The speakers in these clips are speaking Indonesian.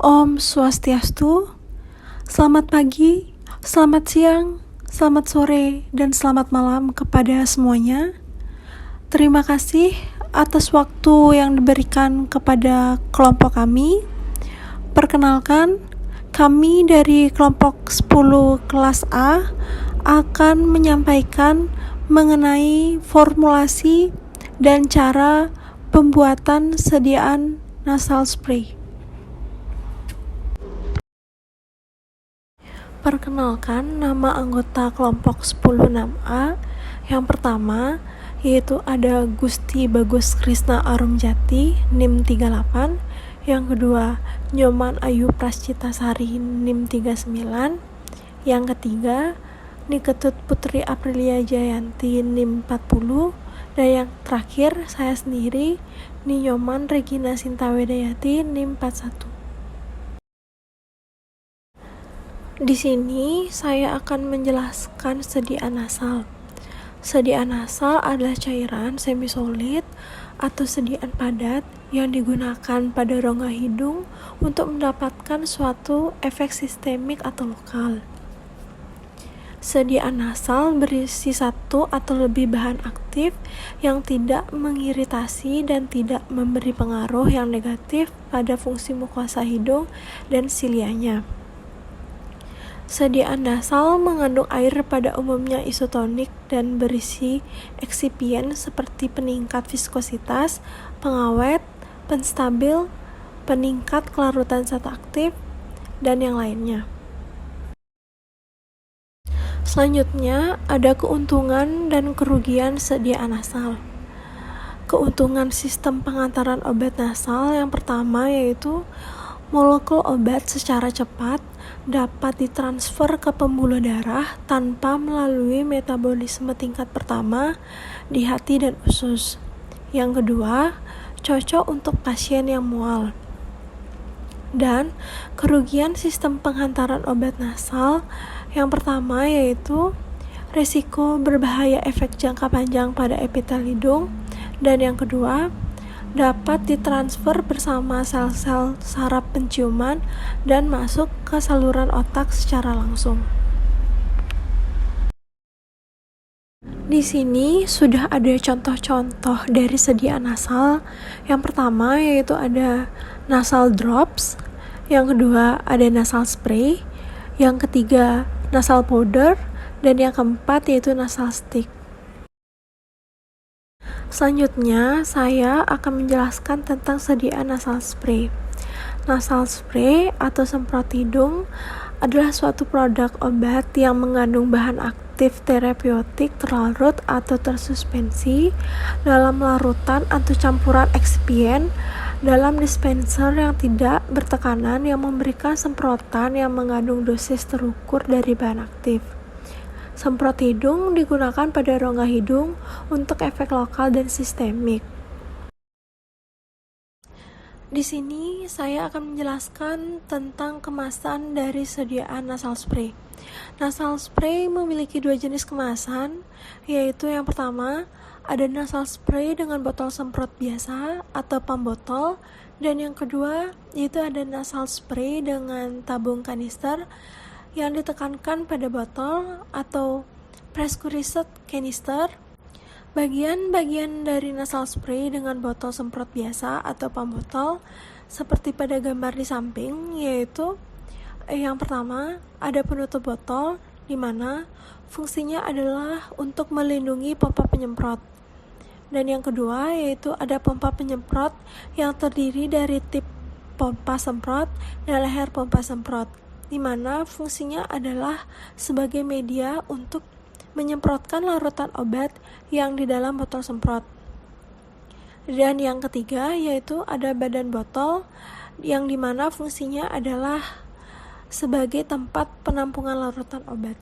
Om Swastiastu, selamat pagi, selamat siang, selamat sore, dan selamat malam kepada semuanya. Terima kasih atas waktu yang diberikan kepada kelompok kami. Perkenalkan, kami dari kelompok 10 kelas A akan menyampaikan mengenai formulasi dan cara pembuatan sediaan nasal spray. Perkenalkan, nama anggota kelompok 106A yang pertama yaitu ada Gusti Bagus Krisna Arumjati NIM 38, yang kedua Nyoman Ayu Prascitasari NIM 39, yang ketiga Niketut Putri Aprilia Jayanti NIM 40, dan yang terakhir saya sendiri Nyoman Regina Sintawedayati NIM 41. Di sini saya akan menjelaskan sediaan nasal. Sediaan nasal adalah cairan semisolid atau sediaan padat yang digunakan pada rongga hidung untuk mendapatkan suatu efek sistemik atau lokal. Sediaan nasal berisi satu atau lebih bahan aktif yang tidak mengiritasi dan tidak memberi pengaruh yang negatif pada fungsi mukosa hidung dan silianya. Sediaan nasal mengandung air pada umumnya isotonik dan berisi eksipien seperti peningkat viskositas, pengawet, penstabil, peningkat kelarutan zat aktif, dan yang lainnya. Selanjutnya, ada keuntungan dan kerugian sediaan nasal. Keuntungan sistem pengantaran obat nasal yang pertama yaitu molekul obat secara cepat dapat ditransfer ke pembuluh darah tanpa melalui metabolisme tingkat pertama di hati dan usus. Yang kedua, cocok untuk pasien yang mual. Dan kerugian sistem penghantaran obat nasal yang pertama yaitu resiko berbahaya efek jangka panjang pada epitel hidung, dan yang kedua dapat ditransfer bersama sel-sel saraf penciuman dan masuk ke saluran otak secara langsung. Di sini sudah ada contoh-contoh dari sediaan nasal. Yang pertama yaitu ada nasal drops, yang kedua ada nasal spray, yang ketiga nasal powder, dan yang keempat yaitu nasal stick. Selanjutnya, saya akan menjelaskan tentang sediaan nasal spray. Nasal spray atau semprot hidung adalah suatu produk obat yang mengandung bahan aktif terapeutik terlarut atau tersuspensi dalam larutan atau campuran eksipien dalam dispenser yang tidak bertekanan yang memberikan semprotan yang mengandung dosis terukur dari bahan aktif. Semprot hidung digunakan pada rongga hidung untuk efek lokal dan sistemik. Di sini saya akan menjelaskan tentang kemasan dari sediaan nasal spray. Nasal spray memiliki dua jenis kemasan, yaitu yang pertama ada nasal spray dengan botol semprot biasa atau pump botol, dan yang kedua yaitu ada nasal spray dengan tabung kanister yang ditekankan pada botol atau pressurized canister. Bagian-bagian dari nasal spray dengan botol semprot biasa atau pump botol seperti pada gambar di samping, yaitu yang pertama ada penutup botol di mana fungsinya adalah untuk melindungi pompa penyemprot. Dan yang kedua yaitu ada pompa penyemprot yang terdiri dari tip pompa semprot dan leher pompa semprot, di mana fungsinya adalah sebagai media untuk menyemprotkan larutan obat yang di dalam botol semprot. Dan yang ketiga yaitu ada badan botol yang dimana fungsinya adalah sebagai tempat penampungan larutan obat.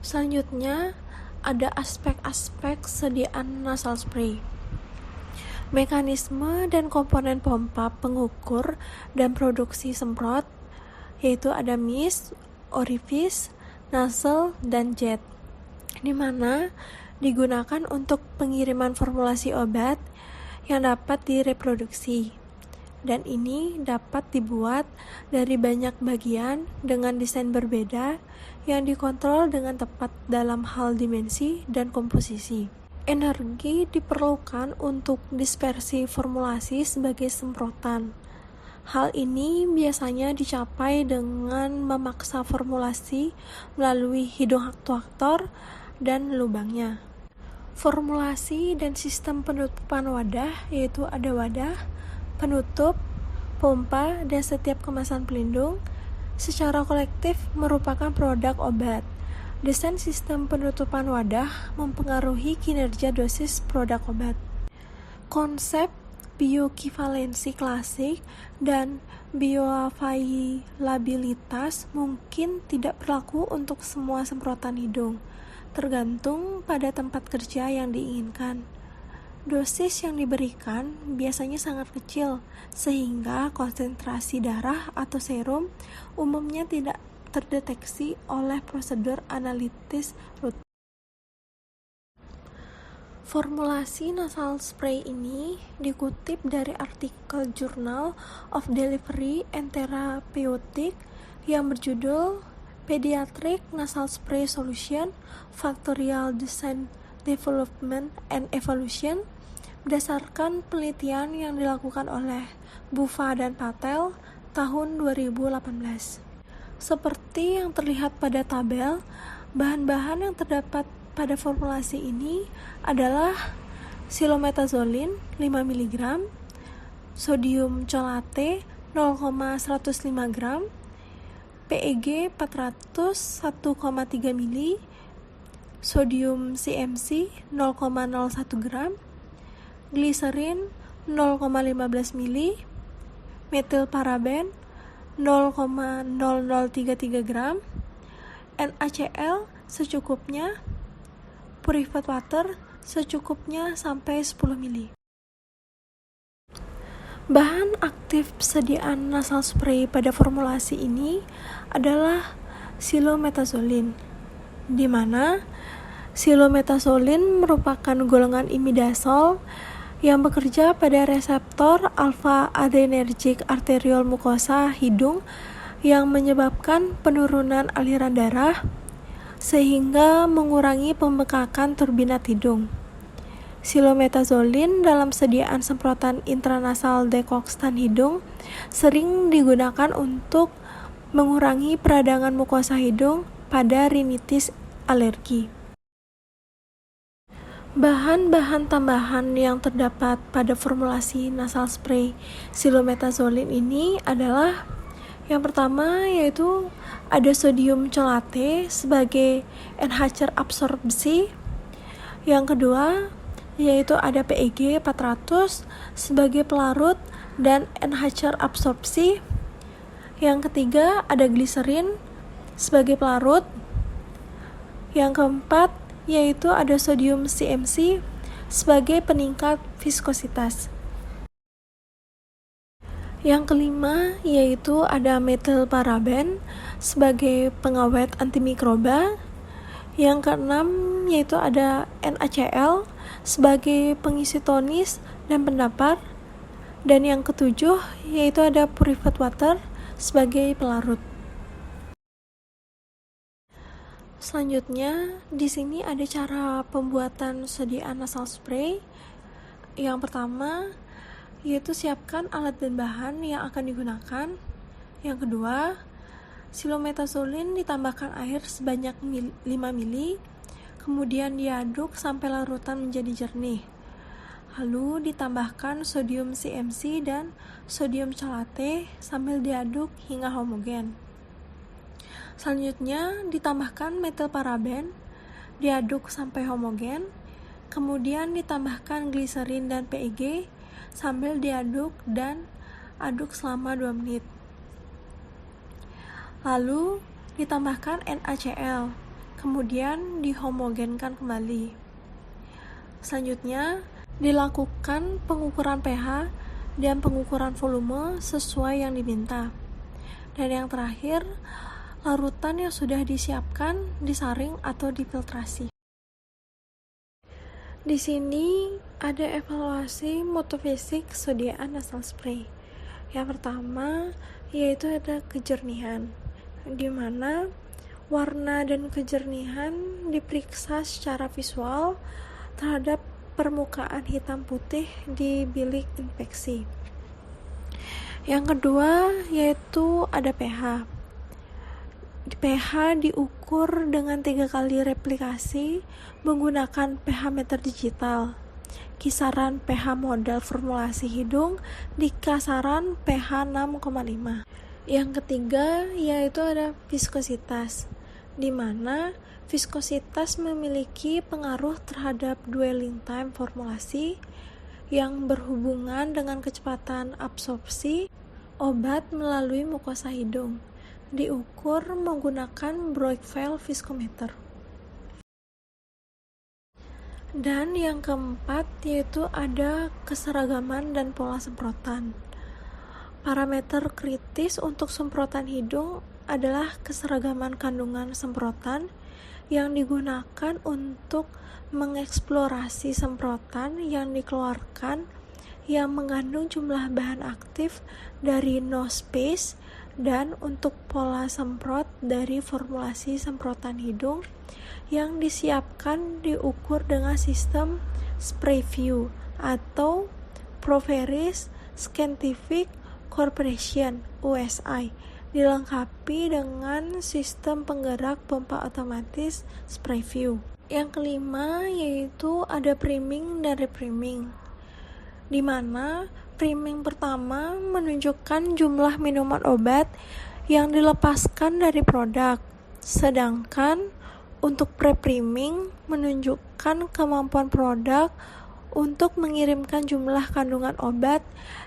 Selanjutnya ada aspek-aspek sediaan nasal spray. Mekanisme dan komponen pompa pengukur dan produksi semprot yaitu ada mist, orifice, nozzle, dan jet, di mana digunakan untuk pengiriman formulasi obat yang dapat direproduksi. dan ini dapat dibuat dari banyak bagian dengan desain berbeda yang dikontrol dengan tepat dalam hal dimensi dan komposisi. Energi diperlukan untuk dispersi formulasi sebagai semprotan. Hal ini biasanya dicapai dengan memaksa formulasi melalui hidung aktuator dan lubangnya. Formulasi dan sistem penutupan wadah, yaitu ada wadah, penutup, pompa, dan setiap kemasan pelindung, secara kolektif merupakan produk obat. Desain sistem penutupan wadah mempengaruhi kinerja dosis produk obat. Konsep bioekivalensi klasik dan bioavailabilitas mungkin tidak berlaku untuk semua semprotan hidung, tergantung pada tempat kerja yang diinginkan. Dosis yang diberikan biasanya sangat kecil, sehingga konsentrasi darah atau serum umumnya tidak terdeteksi oleh prosedur analitis rutin. Formulasi nasal spray ini dikutip dari artikel Journal of Delivery and Therapeutic yang berjudul Pediatric Nasal Spray Solution, Factorial Design Development and Evolution, berdasarkan penelitian yang dilakukan oleh Bufa dan Patel tahun 2018. Seperti yang terlihat pada tabel, bahan-bahan yang terdapat pada formulasi ini adalah silometazoline 5 mg, sodium cholate 0,105 gram, PEG 400 1,3 mili, sodium CMC 0,01 gram, gliserin 0,15 mili, metilparaben 0,0033 gram, NaCl secukupnya, purified water secukupnya sampai 10 mili. Bahan aktif persediaan nasal spray pada formulasi ini adalah silometazoline, di mana silometazoline merupakan golongan imidazol yang bekerja pada reseptor alpha adrenergic arteriole mukosa hidung yang menyebabkan penurunan aliran darah sehingga mengurangi pembekakan turbinat hidung. Silometazoline dalam sediaan semprotan intranasal dekokstan hidung sering digunakan untuk mengurangi peradangan mukosa hidung pada rinitis alergi. Bahan-bahan tambahan yang terdapat pada formulasi nasal spray silometazoline ini adalah yang pertama yaitu ada sodium cholate sebagai enhancer absorpsi. Yang kedua yaitu ada PEG 400 sebagai pelarut dan enhancer absorpsi. Yang ketiga ada gliserin sebagai pelarut. Yang keempat yaitu ada sodium CMC sebagai peningkat viskositas. Yang kelima yaitu ada metilparaben sebagai pengawet antimikroba. Yang keenam yaitu ada NaCl sebagai pengisi tonis dan pendapar. Dan yang ketujuh yaitu ada purified water sebagai pelarut. Selanjutnya di sini ada cara pembuatan sediaan nasal spray. Yang pertama yaitu siapkan alat dan bahan yang akan digunakan. Yang kedua, silometazoline ditambahkan air sebanyak 5 mili, kemudian diaduk sampai larutan menjadi jernih. Lalu ditambahkan sodium CMC dan sodium cholate sambil diaduk hingga homogen. Selanjutnya ditambahkan metilparaben, diaduk sampai homogen, kemudian ditambahkan gliserin dan PEG sambil diaduk dan aduk selama 2 menit. Lalu ditambahkan NaCl, kemudian dihomogenkan kembali. Selanjutnya dilakukan pengukuran pH dan pengukuran volume sesuai yang diminta. Dan yang terakhir, larutan yang sudah disiapkan disaring atau difiltrasi. Di sini ada evaluasi mutu fisik sediaan nasal spray. Yang pertama yaitu ada kejernihan, di mana warna dan kejernihan diperiksa secara visual terhadap permukaan hitam putih di bilik inspeksi. Yang kedua yaitu ada pH. pH diukur dengan 3 kali replikasi menggunakan pH meter digital. Kisaran pH modal formulasi hidung di kasaran pH 6,5. Yang ketiga yaitu ada viskositas, di mana viskositas memiliki pengaruh terhadap dwelling time formulasi yang berhubungan dengan kecepatan absorpsi obat melalui mukosa hidung, diukur menggunakan Broik-Veil viskometer. Dan yang keempat yaitu ada keseragaman dan pola semprotan. Parameter kritis untuk semprotan hidung adalah keseragaman kandungan semprotan yang digunakan untuk mengeksplorasi semprotan yang dikeluarkan yang mengandung jumlah bahan aktif dari no space, dan untuk pola semprot dari formulasi semprotan hidung yang disiapkan diukur dengan sistem spray view atau Proveris Scientific Corporation (USI), dilengkapi dengan sistem penggerak pompa otomatis spray view. Yang kelima yaitu ada priming dan repriming, di mana priming pertama menunjukkan jumlah minuman obat yang dilepaskan dari produk, sedangkan untuk pre-priming menunjukkan kemampuan produk untuk mengirimkan jumlah kandungan obat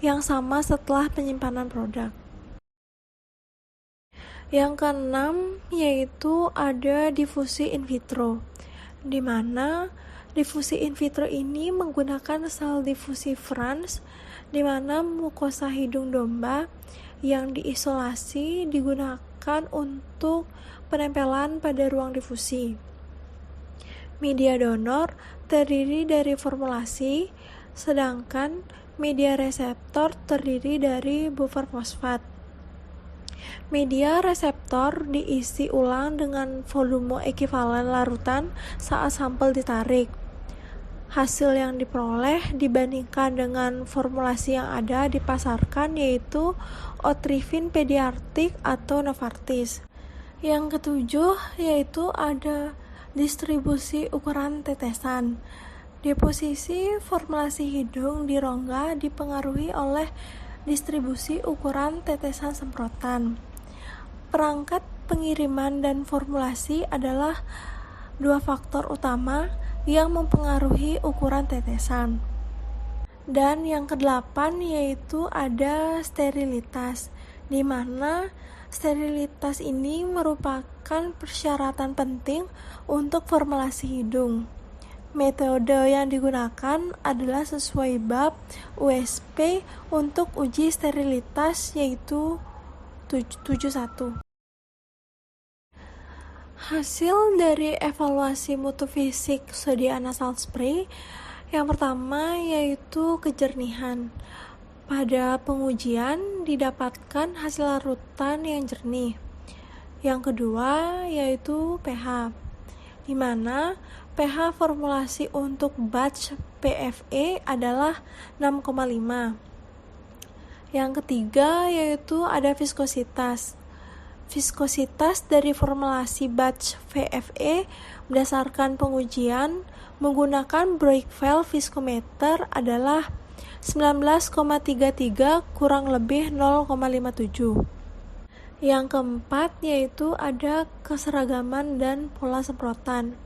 yang sama setelah penyimpanan produk. Yang keenam yaitu ada difusi in vitro, di mana difusi in vitro ini menggunakan sel difusi France, di mana mukosa hidung domba yang diisolasi digunakan untuk penempelan pada ruang difusi. Media donor terdiri dari formulasi, sedangkan media reseptor terdiri dari buffer fosfat. Media reseptor diisi ulang dengan volume ekivalen larutan saat sampel ditarik. Hasil yang diperoleh dibandingkan dengan formulasi yang ada dipasarkan yaitu Otrivin Pediatric atau Novartis. Yang ketujuh yaitu ada distribusi ukuran tetesan. Deposisi formulasi hidung di rongga dipengaruhi oleh distribusi ukuran tetesan semprotan. Perangkat pengiriman dan formulasi adalah dua faktor utama yang mempengaruhi ukuran tetesan. Dan yang kedelapan yaitu ada sterilitas, di mana sterilitas ini merupakan persyaratan penting untuk formulasi hidung. Metode yang digunakan adalah sesuai bab USP untuk uji sterilitas yaitu 71. Hasil dari evaluasi mutu fisik sodia nasal spray yang pertama yaitu kejernihan. Pada pengujian didapatkan hasil larutan yang jernih. Yang kedua yaitu pH, di mana pH formulasi untuk batch PFE adalah 6,5. Yang ketiga yaitu ada viskositas. Viskositas dari formulasi batch VFE berdasarkan pengujian menggunakan Broik-Veil viskometer adalah 19,33 kurang lebih 0,57. Yang keempat yaitu ada keseragaman dan pola semprotan.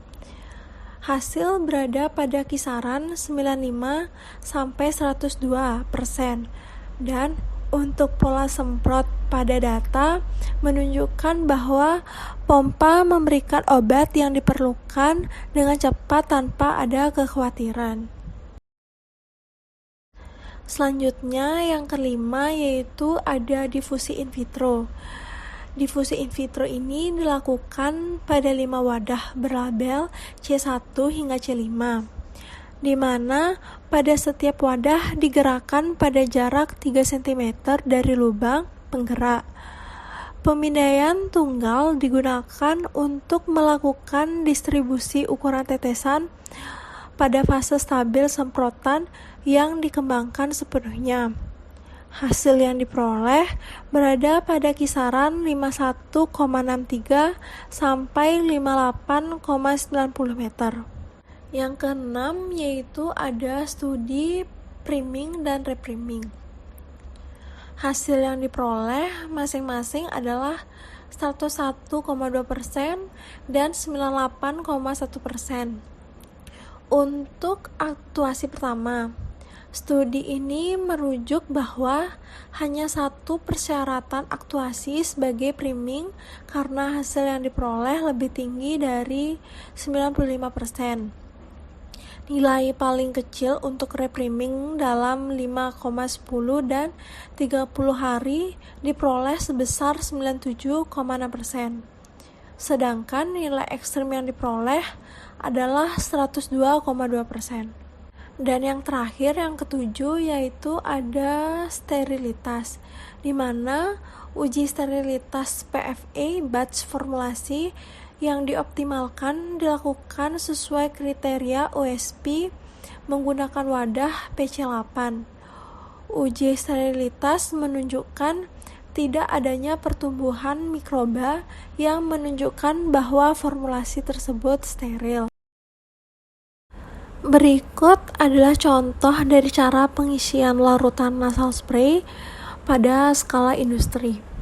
Hasil berada pada kisaran 95 sampai 102%, dan untuk pola semprot pada data menunjukkan bahwa pompa memberikan obat yang diperlukan dengan cepat tanpa ada kekhawatiran. Selanjutnya yang kelima yaitu ada difusi in vitro. Difusi in vitro ini dilakukan pada 5 wadah berlabel C1 hingga C5. di mana pada setiap wadah digerakkan pada jarak 3 cm dari lubang penggerak. Pemindaian tunggal digunakan untuk melakukan distribusi ukuran tetesan pada fase stabil semprotan yang dikembangkan sepenuhnya. Hasil yang diperoleh berada pada kisaran 51,63 sampai 58,90 meter. Yang keenam yaitu ada studi priming dan repriming. Hasil yang diperoleh masing-masing adalah 101,2% dan 98,1%. Untuk aktuasi pertama, studi ini merujuk bahwa hanya satu persyaratan aktuasi sebagai priming karena hasil yang diperoleh lebih tinggi dari 95%. Nilai paling kecil untuk repriming dalam 5,10 dan 30 hari diperoleh sebesar 97,6%. Sedangkan nilai ekstrim yang diperoleh adalah 102,2%. Dan yang terakhir, yang ketujuh, yaitu ada sterilitas, di mana uji sterilitas PFA batch formulasi yang dioptimalkan dilakukan sesuai kriteria OSP menggunakan wadah PC8. Uji sterilitas menunjukkan tidak adanya pertumbuhan mikroba yang menunjukkan bahwa formulasi tersebut steril. Berikut adalah contoh dari cara pengisian larutan nasal spray pada skala industri.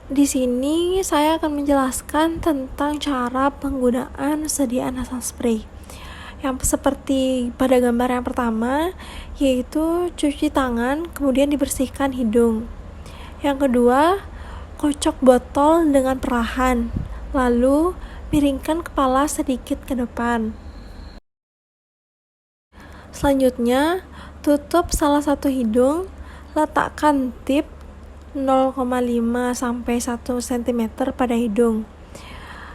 Di sini saya akan menjelaskan tentang cara penggunaan sediaan nasal spray. Yang seperti pada gambar yang pertama, yaitu cuci tangan, kemudian dibersihkan hidung. Yang kedua, kocok botol dengan perlahan, lalu miringkan kepala sedikit ke depan. Selanjutnya, tutup salah satu hidung, letakkan tip 0,5 sampai 1 cm pada hidung.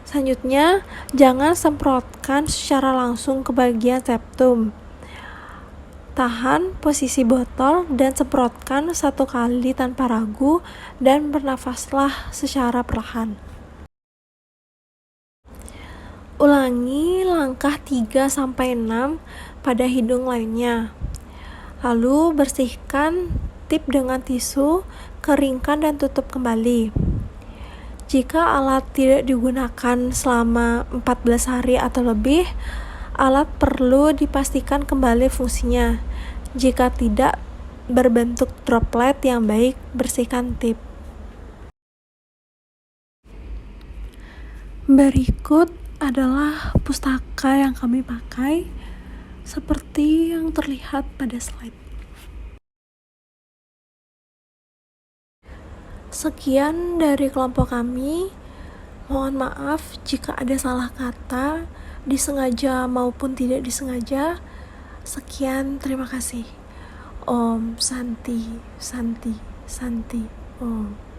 Selanjutnya, jangan semprotkan secara langsung ke bagian septum. Tahan posisi botol dan semprotkan 1 kali tanpa ragu dan bernafaslah secara perlahan. Ulangi langkah 3-6 pada hidung lainnya. Lalu bersihkan tip dengan tisu, keringkan dan tutup kembali. Jika alat tidak digunakan selama 14 hari atau lebih, alat perlu dipastikan kembali fungsinya. Jika tidak berbentuk droplet yang baik, bersihkan tip. Berikut adalah pustaka yang kami pakai, seperti yang terlihat pada slide. Sekian dari kelompok kami. Mohon maaf jika ada salah kata, disengaja maupun tidak disengaja. Sekian, terima kasih. Om Santi, Santi, Santi, Om.